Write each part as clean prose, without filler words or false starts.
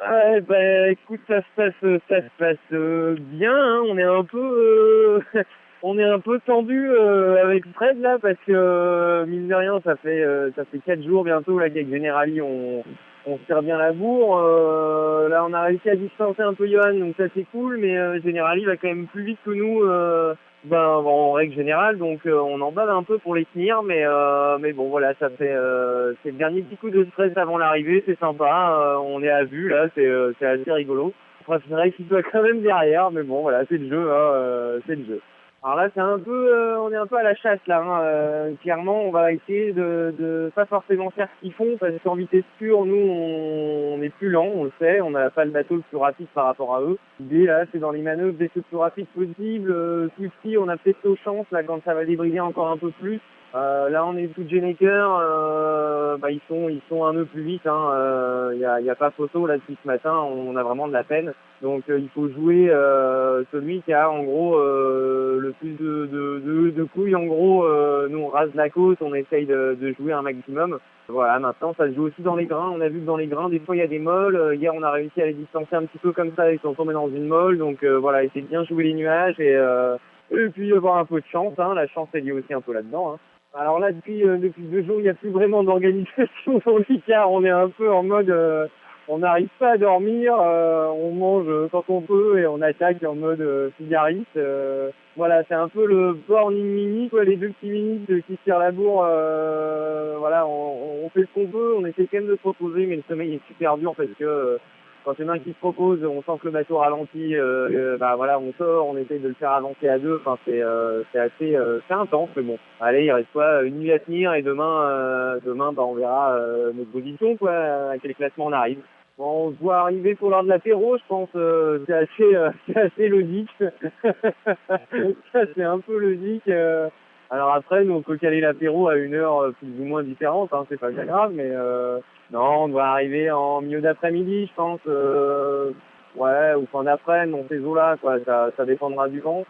Ouais, bah écoute, ça se passe bien, hein. On est un peu, on est un peu tendu avec Fred là parce que mine de rien, ça fait 4 jours bientôt là qu'avec Generali on se tire bien la bourre. Là, on a réussi à distancer un peu Johan, donc ça c'est cool, mais Generali va quand même plus vite que nous. En règle générale, donc on en bave un peu pour les tenir, mais bon voilà, c'est le dernier petit coup de stress avant l'arrivée, c'est sympa, on est à vue là, c'est assez rigolo. On préférerait qu'il soit quand même derrière, mais bon voilà, c'est le jeu, hein, c'est le jeu. Alors là, on est un peu à la chasse là, hein. Clairement, on va essayer de pas forcément faire ce qu'ils font parce qu'en vitesse pure, nous, on est plus lent, on le sait, on n'a pas le bateau le plus rapide par rapport à eux. L'idée là, c'est dans les manœuvres d'être le plus rapide possible. Swiftly, on a peut-être nos chances là quand ça va débrider encore un peu plus. Là, on est tout Geneker, ils sont un peu plus vite. Hein. Y a pas photo là depuis ce matin. On a vraiment de la peine. Donc, il faut jouer celui qui a en gros le plus de couilles. En gros, nous on rase la côte, on essaye de jouer un maximum. Voilà, maintenant ça se joue aussi dans les grains. On a vu que dans les grains, des fois il y a des molles. Hier, on a réussi à les distancer un petit peu comme ça. Ils sont tombés dans une molle. Donc voilà, essayer de bien jouer les nuages et puis avoir un peu de chance. Hein. La chance est liée aussi un peu là-dedans. Hein. Alors là, depuis 2 jours, il n'y a plus vraiment d'organisation dans l'ICAR. On est un peu en mode, on n'arrive pas à dormir, on mange quand on peut et on attaque en mode figariste. Voilà, c'est un peu le morning mini, quoi, les 2 petits minutes qui se tirent la bourre. Voilà, on fait ce qu'on peut, on essaie quand même de se reposer, mais le sommeil est super dur parce que quand il y en a un qui se propose, on sent que le bateau ralentit, bah voilà, on sort, on essaye de le faire avancer à deux. Enfin, c'est assez, c'est intense, mais bon. Allez, il reste quoi, une nuit à tenir et demain, bah on verra notre position, quoi, à quel classement on arrive. Bon, on se voit arriver pour l'heure de l'apéro, je pense, c'est assez logique. Ça, c'est un peu logique. Alors après, nous, on peut caler l'apéro à une heure plus ou moins différente, hein, c'est pas bien grave, mais non, on doit arriver en milieu d'après-midi, je pense. Ouais, ou fin d'après-midi, dans ces eaux-là, quoi. Ça dépendra du vent.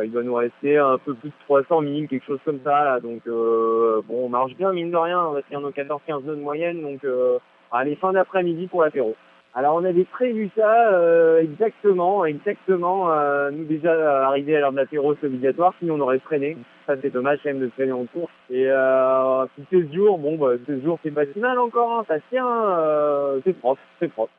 Il doit nous rester un peu plus de 300 milles, quelque chose comme ça, là. Donc, bon, on marche bien, mine de rien. On va tenir nos 14-15 nœuds de moyenne. Donc, allez, fin d'après-midi pour l'apéro. Alors, on avait prévu ça exactement. Nous, déjà, arriver à l'heure de l'apéro, c'est obligatoire. Sinon, on aurait freiné. Ça, c'est dommage quand même de freiner en cours. Et puis 16 jours, bon, bah, 16 jours, c'est pas si mal encore. Hein, ça tient. C'est propre, c'est propre.